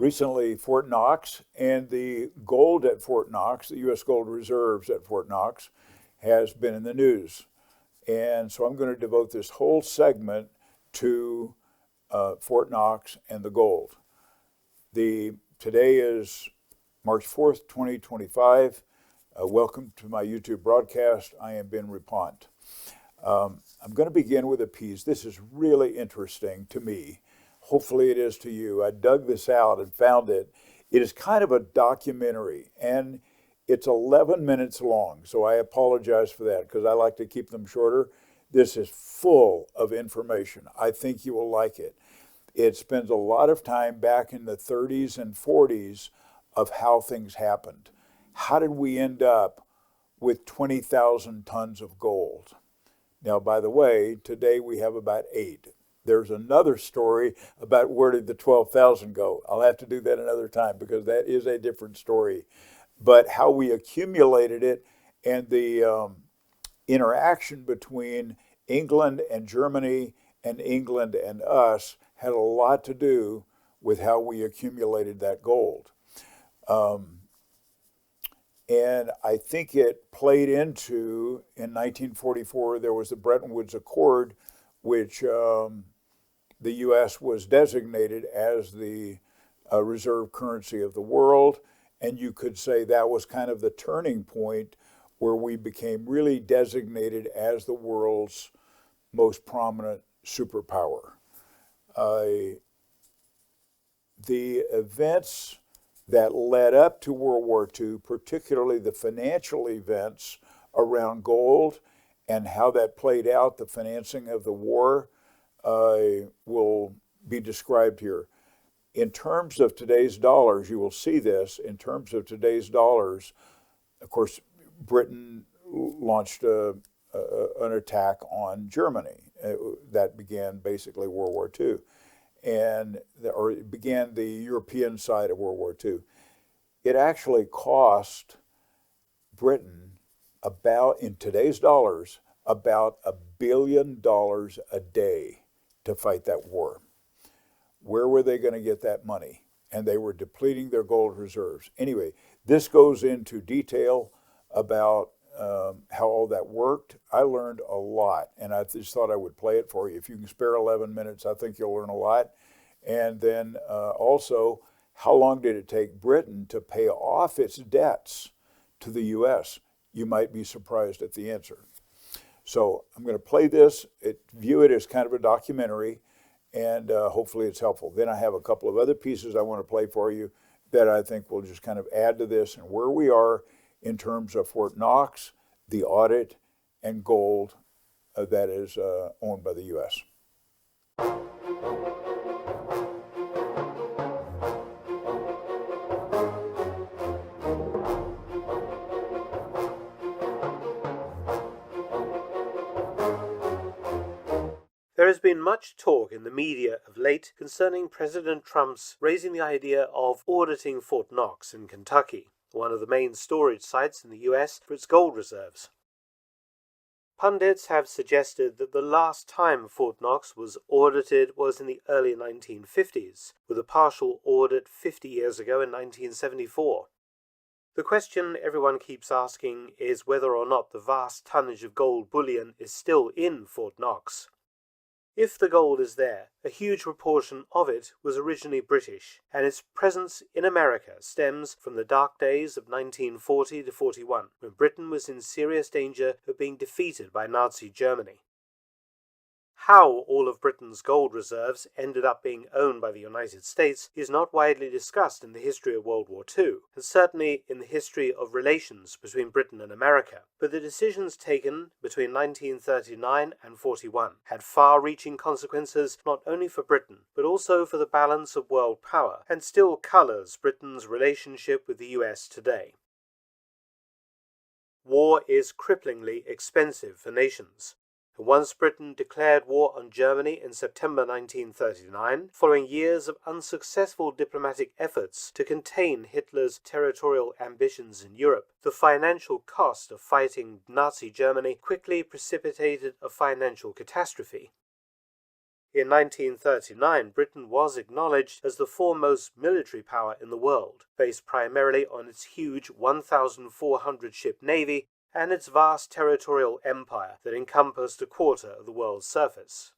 recently Fort Knox and the gold at Fort Knox, the U.S. gold reserves at Fort Knox, has been in the news. And so I'm going to devote this whole segment to Fort Knox and the gold. Today is March 4th, 2025. Welcome to my YouTube broadcast. I am Ben Reppond. I'm going to begin with a piece. This is really interesting to me. Hopefully it is to you. I dug this out and found it. It is kind of a documentary, and it's 11 minutes long, so I apologize for that because I like to keep them shorter. This is full of information. I think you will like it. It spends a lot of time back in the 30s and 40s of how things happened. How did we end up with 20,000 tons of gold? Now, by the way, today we have about 8. There's another story about where did the 12,000 go. I'll have to do that another time because that is a different story. But how we accumulated it and the interaction between England and Germany and England and us had a lot to do with how we accumulated that gold. And I think it played into, in 1944, there was the Bretton Woods Accord, which the U.S. was designated as the reserve currency of the world. And you could say that was kind of the turning point where we became really designated as the world's most prominent superpower. The events that led up to World War II, particularly the financial events around gold and how that played out, the financing of the war, will be described here. In terms of today's dollars, you will see this. In terms of today's dollars, of course, Britain launched an attack on Germany. That began basically World War II. Or it began the European side of World War II. It actually cost Britain about, in today's dollars, about $1 billion a day to fight that war. Where were they going to get that money? And they were depleting their gold reserves. Anyway, this goes into detail about how all that worked. I learned a lot, and I just thought I would play it for you. If you can spare 11 minutes, I think you'll learn a lot. And then also, how long did it take Britain to pay off its debts to the U.S.? You might be surprised at the answer. So I'm going to play this, view it as kind of a documentary, and hopefully it's helpful. Then I have a couple of other pieces I want to play for you that I think will just kind of add to this and where we are in terms of Fort Knox, the audit, and gold that is owned by the U.S. There has been much talk in the media of late concerning President Trump's raising the idea of auditing Fort Knox in Kentucky, one of the main storage sites in the US for its gold reserves. Pundits have suggested that the last time Fort Knox was audited was in the early 1950s, with a partial audit 50 years ago in 1974. The question everyone keeps asking is whether or not the vast tonnage of gold bullion is still in Fort Knox. If the gold is there, a huge proportion of it was originally British, and its presence in America stems from the dark days of 1940 to 41, when Britain was in serious danger of being defeated by Nazi Germany. How all of Britain's gold reserves ended up being owned by the United States is not widely discussed in the history of World War II, and certainly in the history of relations between Britain and America. But the decisions taken between 1939 and 41 had far-reaching consequences not only for Britain, but also for the balance of world power, and still colours Britain's relationship with the US today. War is cripplingly expensive for nations. Once Britain declared war on Germany in September 1939, following years of unsuccessful diplomatic efforts to contain Hitler's territorial ambitions in Europe, the financial cost of fighting Nazi Germany quickly precipitated a financial catastrophe. In 1939, Britain was acknowledged as the foremost military power in the world, based primarily on its huge 1,400-ship navy and its vast territorial empire that encompassed a quarter of the world's surface.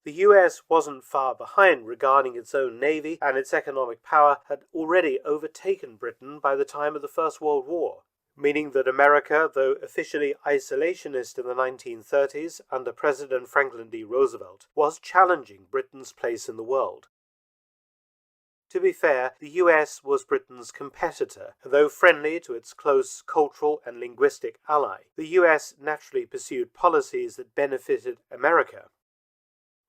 The US wasn't far behind regarding its own navy, and its economic power had already overtaken Britain by the time of the First World War, meaning that America, though officially isolationist in the 1930s under President Franklin D. Roosevelt, was challenging Britain's place in the world. To be fair, the US was Britain's competitor, and though friendly to its close cultural and linguistic ally, the US naturally pursued policies that benefited America.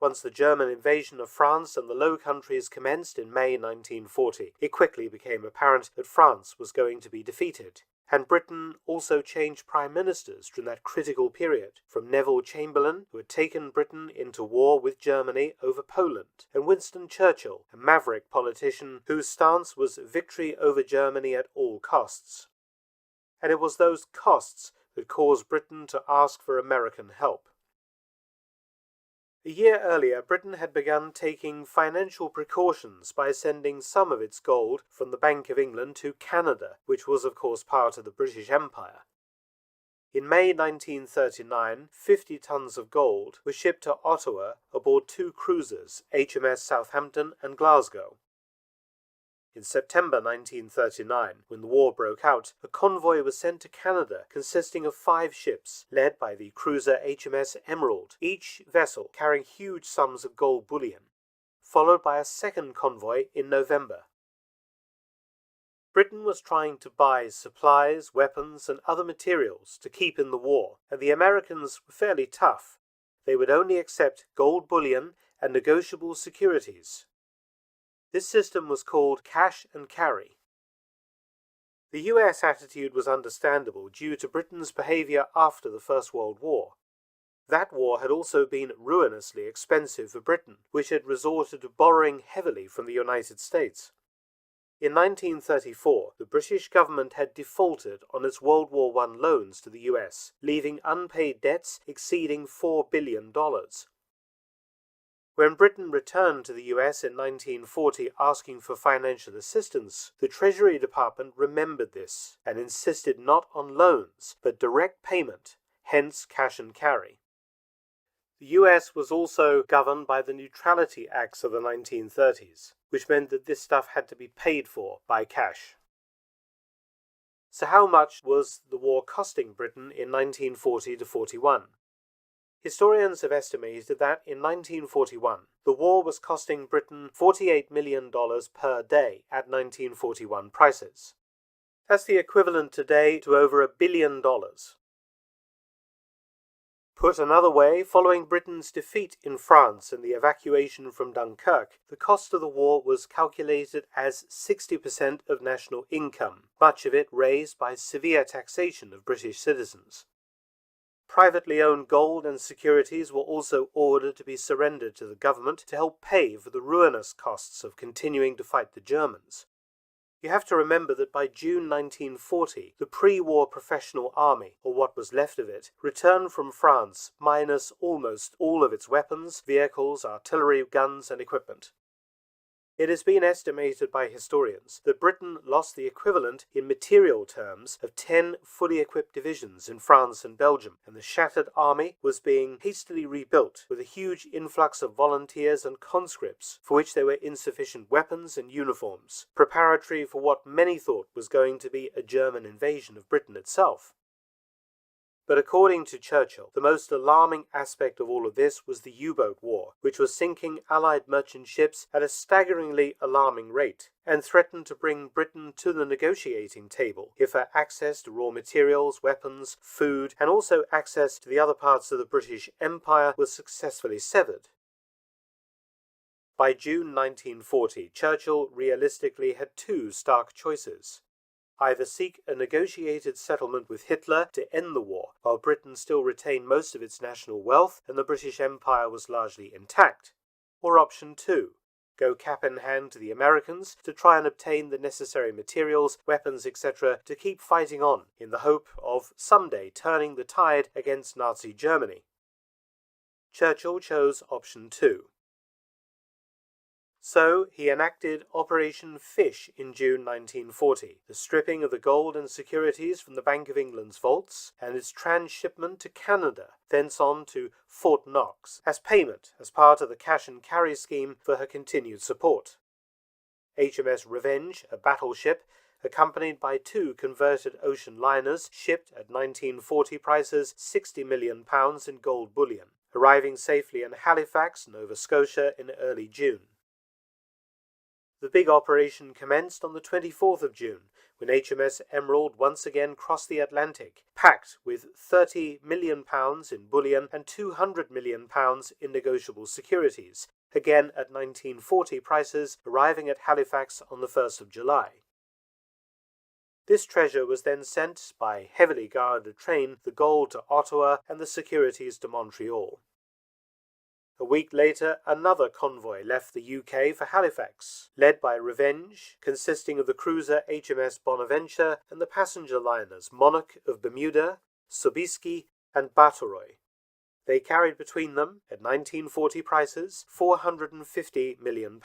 Once the German invasion of France and the Low Countries commenced in May 1940, it quickly became apparent that France was going to be defeated, and Britain also changed prime ministers during that critical period, from Neville Chamberlain, who had taken Britain into war with Germany over Poland, and Winston Churchill, a maverick politician whose stance was victory over Germany at all costs. And it was those costs that caused Britain to ask for American help. A year earlier, Britain had begun taking financial precautions by sending some of its gold from the Bank of England to Canada, which was of course part of the British Empire. In May 1939, 50 tons of gold were shipped to Ottawa aboard 2 cruisers, HMS Southampton and Glasgow. In September 1939, when the war broke out, a convoy was sent to Canada consisting of 5 ships, led by the cruiser HMS Emerald, each vessel carrying huge sums of gold bullion, followed by a second convoy in November. Britain was trying to buy supplies, weapons, and other materials to keep in the war, and the Americans were fairly tough. They would only accept gold bullion and negotiable securities. This system was called cash and carry. The US attitude was understandable due to Britain's behaviour after the First World War. That war had also been ruinously expensive for Britain, which had resorted to borrowing heavily from the United States. In 1934, the British government had defaulted on its World War I loans to the US, leaving unpaid debts exceeding $4 billion. When Britain returned to the US in 1940 asking for financial assistance, the Treasury Department remembered this and insisted not on loans, but direct payment, hence cash and carry. The US was also governed by the Neutrality Acts of the 1930s, which meant that this stuff had to be paid for by cash. So how much was the war costing Britain in 1940 to 41? Historians have estimated that in 1941, the war was costing Britain $48 million per day at 1941 prices. That's the equivalent today to over $1 billion. Put another way, following Britain's defeat in France and the evacuation from Dunkirk, the cost of the war was calculated as 60% of national income, much of it raised by severe taxation of British citizens. Privately owned gold and securities were also ordered to be surrendered to the government to help pay for the ruinous costs of continuing to fight the Germans. You have to remember that by June 1940, the pre-war professional army, or what was left of it, returned from France minus almost all of its weapons, vehicles, artillery, guns, and equipment. It has been estimated by historians that Britain lost the equivalent in material terms of 10 fully equipped divisions in France and Belgium, and the shattered army was being hastily rebuilt with a huge influx of volunteers and conscripts for which there were insufficient weapons and uniforms, preparatory for what many thought was going to be a German invasion of Britain itself. But according to Churchill, the most alarming aspect of all of this was the U-boat war, which was sinking Allied merchant ships at a staggeringly alarming rate, and threatened to bring Britain to the negotiating table if her access to raw materials, weapons, food, and also access to the other parts of the British Empire was successfully severed. By June 1940, Churchill realistically had 2 stark choices. Either seek a negotiated settlement with Hitler to end the war, while Britain still retained most of its national wealth and the British Empire was largely intact, or option 2, go cap in hand to the Americans to try and obtain the necessary materials, weapons, etc. to keep fighting on in the hope of someday turning the tide against Nazi Germany. Churchill chose option 2. So he enacted Operation Fish in June 1940, the stripping of the gold and securities from the Bank of England's vaults and its transshipment to Canada, thence on to Fort Knox, as payment as part of the cash and carry scheme for her continued support. HMS Revenge, a battleship, accompanied by 2 converted ocean liners, shipped at 1940 prices £60 million in gold bullion, arriving safely in Halifax, Nova Scotia in early June. The big operation commenced on the 24th of June, when HMS Emerald once again crossed the Atlantic, packed with £30 million in bullion and £200 million in negotiable securities, again at 1940 prices, arriving at Halifax on the 1st of July. This treasure was then sent by heavily guarded train, the gold to Ottawa and the securities to Montreal. A week later, another convoy left the UK for Halifax, led by Revenge, consisting of the cruiser HMS Bonaventure and the passenger liners Monarch of Bermuda, Sobieski, and Batory. They carried between them, at 1940 prices, £450 million,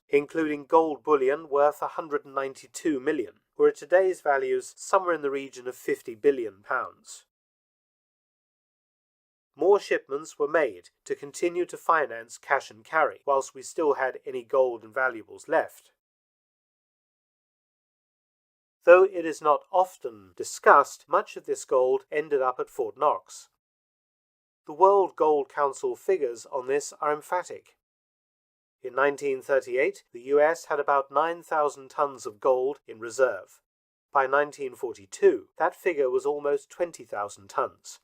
including gold bullion worth £192 million, or at today's values somewhere in the region of £50 billion. More shipments were made to continue to finance cash and carry, whilst we still had any gold and valuables left. Though it is not often discussed, much of this gold ended up at Fort Knox. The World Gold Council figures on this are emphatic. In 1938, the US had about 9,000 tons of gold in reserve. By 1942, that figure was almost 20,000 tons.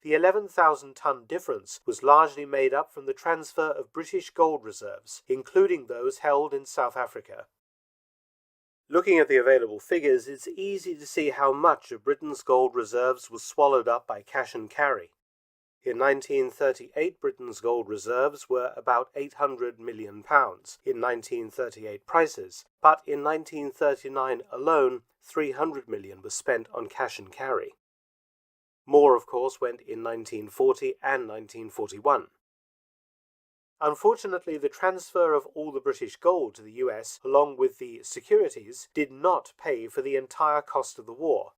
The 11,000-ton difference was largely made up from the transfer of British gold reserves, including those held in South Africa. Looking at the available figures, it's easy to see how much of Britain's gold reserves was swallowed up by cash and carry. In 1938, Britain's gold reserves were about £800 million in 1938 prices, but in 1939 alone, £300 million was spent on cash and carry. More, of course, went in 1940 and 1941. Unfortunately, the transfer of all the British gold to the US, along with the securities, did not pay for the entire cost of the war.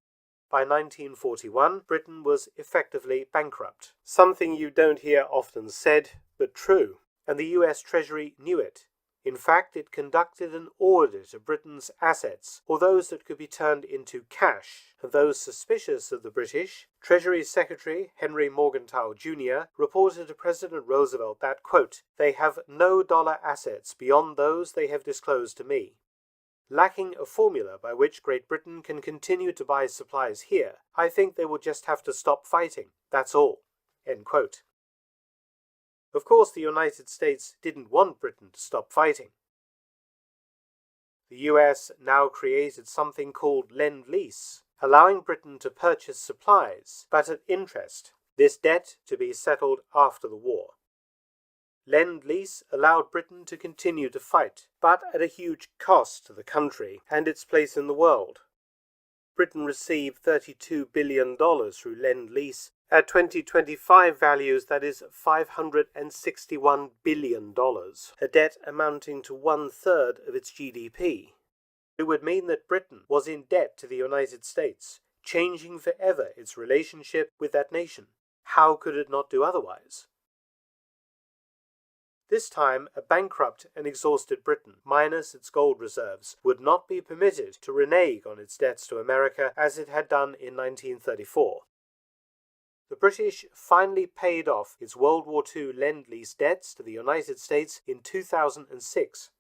By 1941, Britain was effectively bankrupt, something you don't hear often said, but true, and the US Treasury knew it. In fact, it conducted an audit of Britain's assets, or those that could be turned into cash, and those suspicious of the British. Treasury Secretary Henry Morgenthau Jr. reported to President Roosevelt that, quote, "They have no dollar assets beyond those they have disclosed to me. Lacking a formula by which Great Britain can continue to buy supplies here, I think they will just have to stop fighting. That's all." End quote. Of course, the United States didn't want Britain to stop fighting. The US now created something called Lend-Lease, allowing Britain to purchase supplies, but at interest, this debt to be settled after the war. Lend-Lease allowed Britain to continue to fight, but at a huge cost to the country and its place in the world. Britain received $32 billion through Lend-Lease. At 2025 values, that is $561 billion, a debt amounting to 1/3 of its GDP. It would mean that Britain was in debt to the United States, changing forever its relationship with that nation. How could it not do otherwise? This time, a bankrupt and exhausted Britain, minus its gold reserves, would not be permitted to renege on its debts to America as it had done in 1934. The British finally paid off its World War II Lend-Lease debts to the United States in 2006.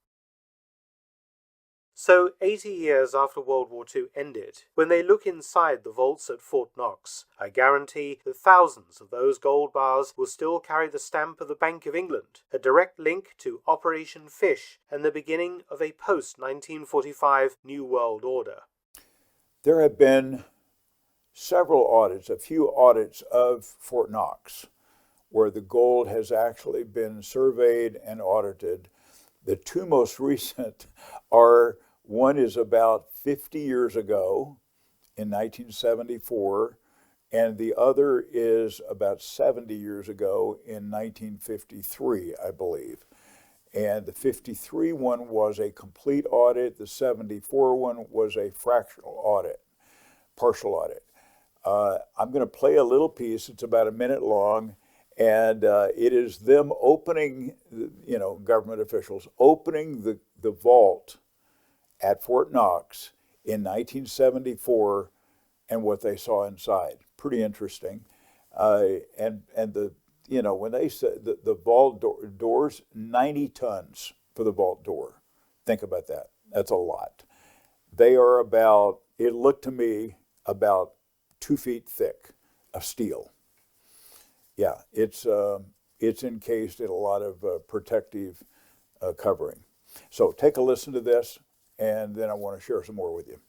So, 80 years after World War II ended, when they look inside the vaults at Fort Knox, I guarantee that thousands of those gold bars will still carry the stamp of the Bank of England, a direct link to Operation Fish and the beginning of a post-1945 New World Order. There have been several audits, a few audits of Fort Knox, where the gold has actually been surveyed and audited. The two most recent are, one is about 50 years ago in 1974, and the other is about 70 years ago in 1953, I believe. And the 53 one was a complete audit. The 74 one was a fractional audit, partial audit. I'm going to play a little piece. It's about a minute long, and it is them opening, government officials opening the vault at Fort Knox in 1974 and what they saw inside. Pretty interesting. And the when they said the vault doors, 90 tons for the vault door. Think about that. That's a lot. They are about, it looked to me, about 2 feet thick of steel. Yeah, it's encased in a lot of protective covering. So take a listen to this, and then I want to share some more with you.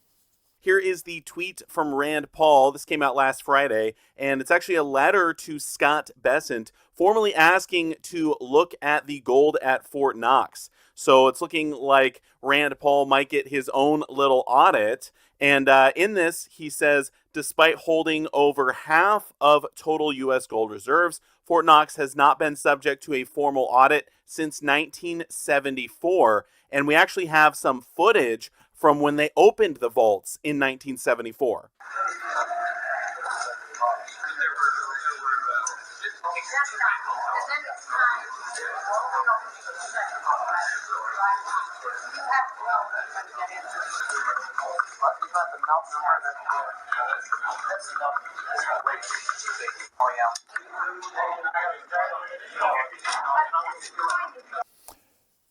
Here is the tweet from Rand Paul. This came out last Friday, and it's actually a letter to Scott Bessent, formally asking to look at the gold at Fort Knox. So it's looking like Rand Paul might get his own little audit. And in this, he says, despite holding over half of total U.S. gold reserves, Fort Knox has not been subject to a formal audit since 1974. And we actually have some footage from when they opened the vaults in 1974.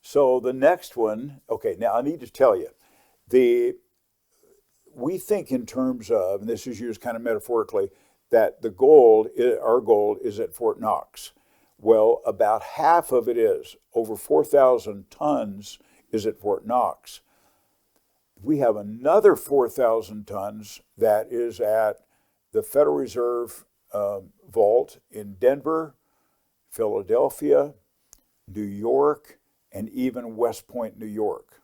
So the next one, okay, now I need to tell you, we think in terms of, and this is used kind of metaphorically, that our gold is at Fort Knox. Well, about half of it is, over 4,000 tons is at Fort Knox. We have another 4,000 tons that is at the Federal Reserve vault in Denver, Philadelphia, New York, and even West Point, New York.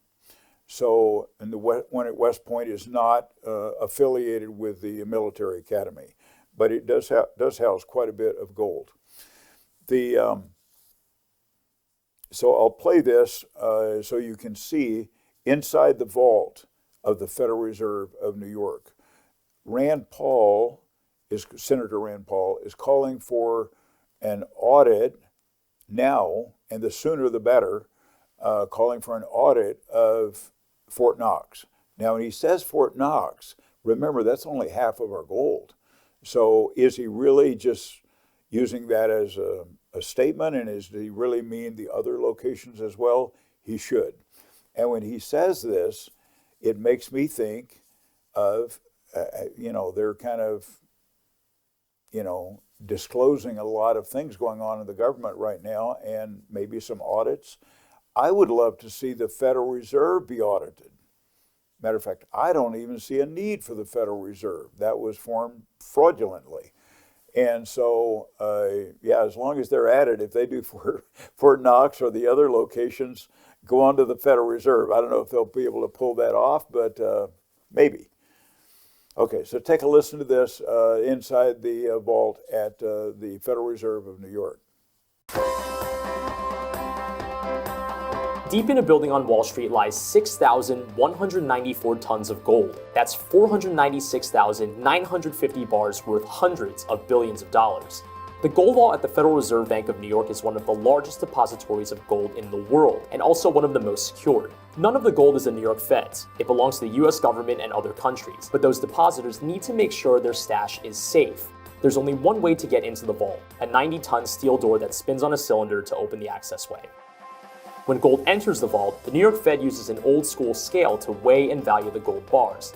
So, and the one at West Point is not affiliated with the military academy, but it does house quite a bit of gold. So I'll play this so you can see inside the vault of the Federal Reserve of New York. Senator Rand Paul is calling for an audit now, and the sooner the better, calling for an audit of Fort Knox. Now, when he says Fort Knox, remember, that's only half of our gold. So is he really just using that as a statement, and does he really mean the other locations as well? He should. And when he says this, it makes me think of, they're kind of, disclosing a lot of things going on in the government right now, and maybe some audits. I would love to see the Federal Reserve be audited. Matter of fact, I don't even see a need for the Federal Reserve. That was formed fraudulently. And so, as long as they're at it, if they do Fort Knox or the other locations, go on to the Federal Reserve. I don't know if they'll be able to pull that off, but maybe. Okay, so take a listen to this inside the vault at the Federal Reserve of New York. Deep in a building on Wall Street lies 6,194 tons of gold. That's 496,950 bars worth hundreds of billions of dollars. The gold vault at the Federal Reserve Bank of New York is one of the largest depositories of gold in the world, and also one of the most secured. None of the gold is the New York Fed's. It belongs to the US government and other countries, but those depositors need to make sure their stash is safe. There's only one way to get into the vault, a 90-ton steel door that spins on a cylinder to open the accessway. When gold enters the vault, the New York Fed uses an old-school scale to weigh and value the gold bars.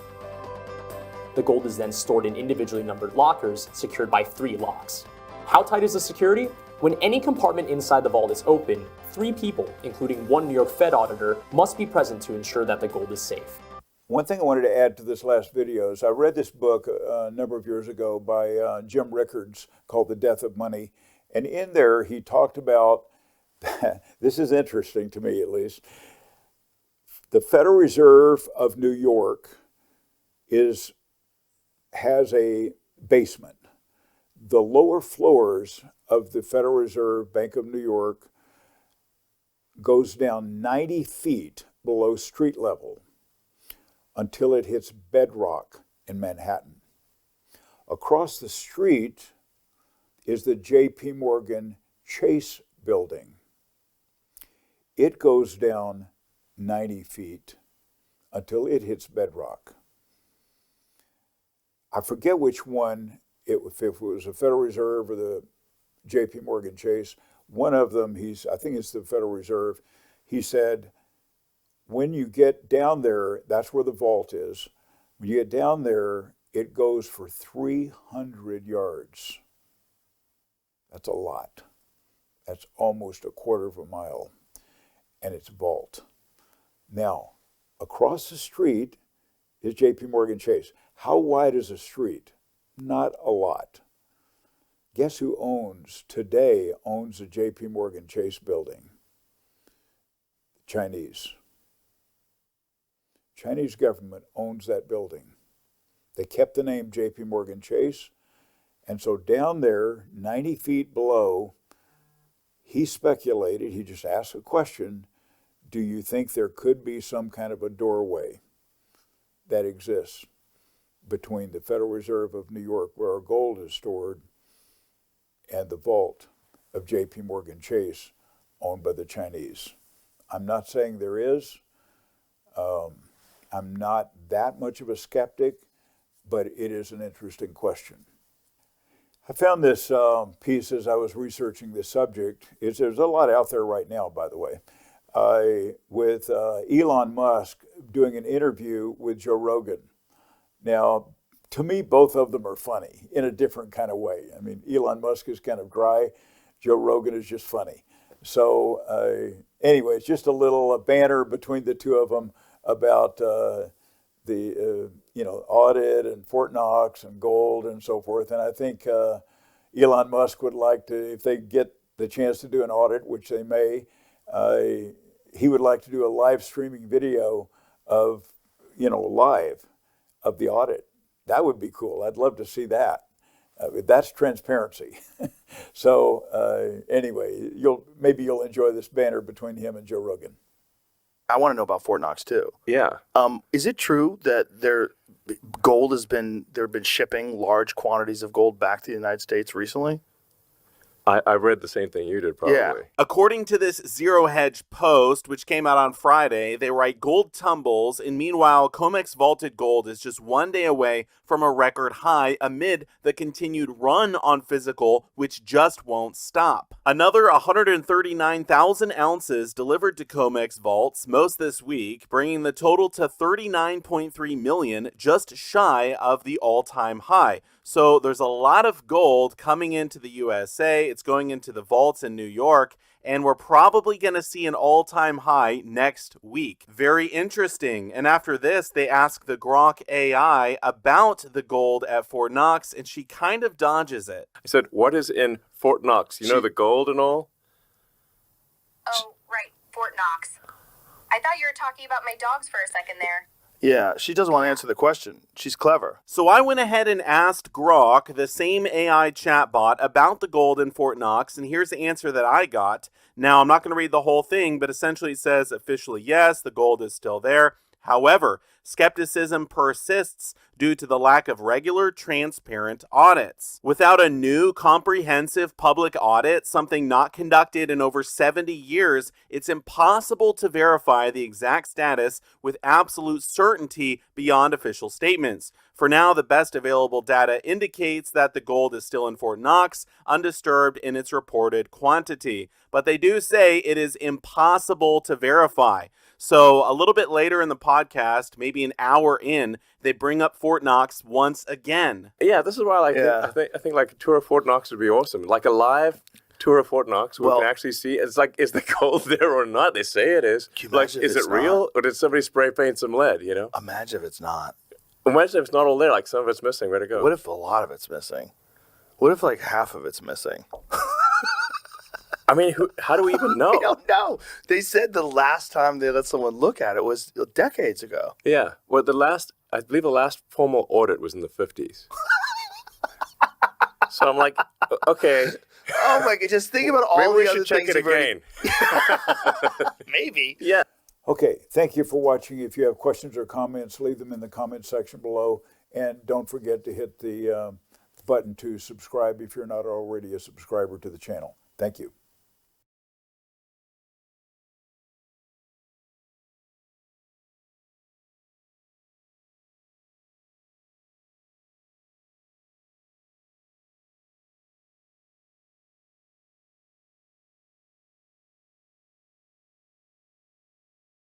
The gold is then stored in individually numbered lockers secured by 3 locks. How tight is the security? When any compartment inside the vault is open, 3 people, including 1 New York Fed auditor, must be present to ensure that the gold is safe. One thing I wanted to add to this last video is I read this book a number of years ago by Jim Rickards called The Death of Money. And in there, he talked about, this is interesting to me at least, the Federal Reserve of New York has a basement. the lower floors of the Federal Reserve Bank of New York goes down 90 feet below street level until it hits bedrock in Manhattan. Across the street is the J.P. Morgan Chase building. It goes down 90 feet until it hits bedrock. I forget which one, if it was the Federal Reserve or the J.P. Morgan Chase, one of them, I think it's the Federal Reserve, he said, when you get down there, that's where the vault is. When you get down there, it goes for 300 yards. That's a lot. That's almost a quarter of a mile, and it's vault. Now, across the street is J.P. Morgan Chase. How wide is the street? Not a lot. Guess who today owns the J.P. Morgan Chase building? The Chinese. Chinese government owns that building. They kept the name J.P. Morgan Chase, and so down there, 90 feet below, he speculated, he just asked a question, do you think there could be some kind of a doorway that exists between the Federal Reserve of New York, where our gold is stored, and the vault of J.P. Morgan Chase, owned by the Chinese? I'm not saying there is. I'm not that much of a skeptic, but it is an interesting question. I found this piece as I was researching this subject. There's a lot out there right now, by the way, with Elon Musk doing an interview with Joe Rogan. Now, to me, both of them are funny in a different kind of way. I mean, Elon Musk is kind of dry. Joe Rogan is just funny. So anyway, it's just a little banter between the two of them about the audit and Fort Knox and gold and so forth. And I think Elon Musk would like to, if they get the chance to do an audit, which they may, he would like to do a live streaming video of, live of the audit. That would be cool. I'd love to see that. That's transparency. So anyway, maybe you'll enjoy this banter between him and Joe Rogan. I want to know about Fort Knox too. Yeah. Is it true that they've been shipping large quantities of gold back to the United States recently? I read the same thing you did, probably. Yeah. According to this Zero Hedge post, which came out on Friday, they write gold tumbles, and meanwhile, COMEX vaulted gold is just 1 day away from a record high amid the continued run on physical, which just won't stop. Another 139,000 ounces delivered to COMEX vaults, most this week, bringing the total to 39.3 million, just shy of the all-time high. So there's a lot of gold coming into the USA. It's going into the vaults in New York, and we're probably going to see an all-time high next week. Very interesting. And after this, they ask the Grok AI about the gold at Fort Knox, and she kind of dodges it. I said, what is in Fort Knox? You know the gold and all? Oh, right, Fort Knox. I thought you were talking about my dogs for a second there. Yeah, she doesn't want to answer the question. She's clever. So I went ahead and asked Grok, the same AI chatbot, about the gold in Fort Knox, and here's the answer that I got. Now, I'm not going to read the whole thing, but essentially it says officially yes, the gold is still there. However, skepticism persists due to the lack of regular, transparent audits. Without a new, comprehensive public audit, something not conducted in over 70 years, it's impossible to verify the exact status with absolute certainty beyond official statements. For now, the best available data indicates that the gold is still in Fort Knox, undisturbed in its reported quantity. But they do say it is impossible to verify. So a little bit later in the podcast, maybe an hour in, they bring up Fort Knox once again. Yeah, this is why I think like a tour of Fort Knox would be awesome. Like a live tour of Fort Knox, we can actually see. It's like, is the gold there or not? They say it is. Like, is it real, or did somebody spray paint some lead? Imagine if it's not. Imagine if it's not all there. Like some of it's missing. Where'd it go? What if a lot of it's missing? What if like half of it's missing? I mean, how do we even know? I don't know. They said the last time they let someone look at it was decades ago. Yeah. Well, I believe the last formal audit was in the 50s. So I'm like, okay, Oh my god! Just think about all maybe we the other should check things it you've already- again. Maybe. Yeah. Okay, thank you for watching. If you have questions or comments, leave them in the comment section below. And don't forget to hit the button to subscribe if you're not already a subscriber to the channel. Thank you.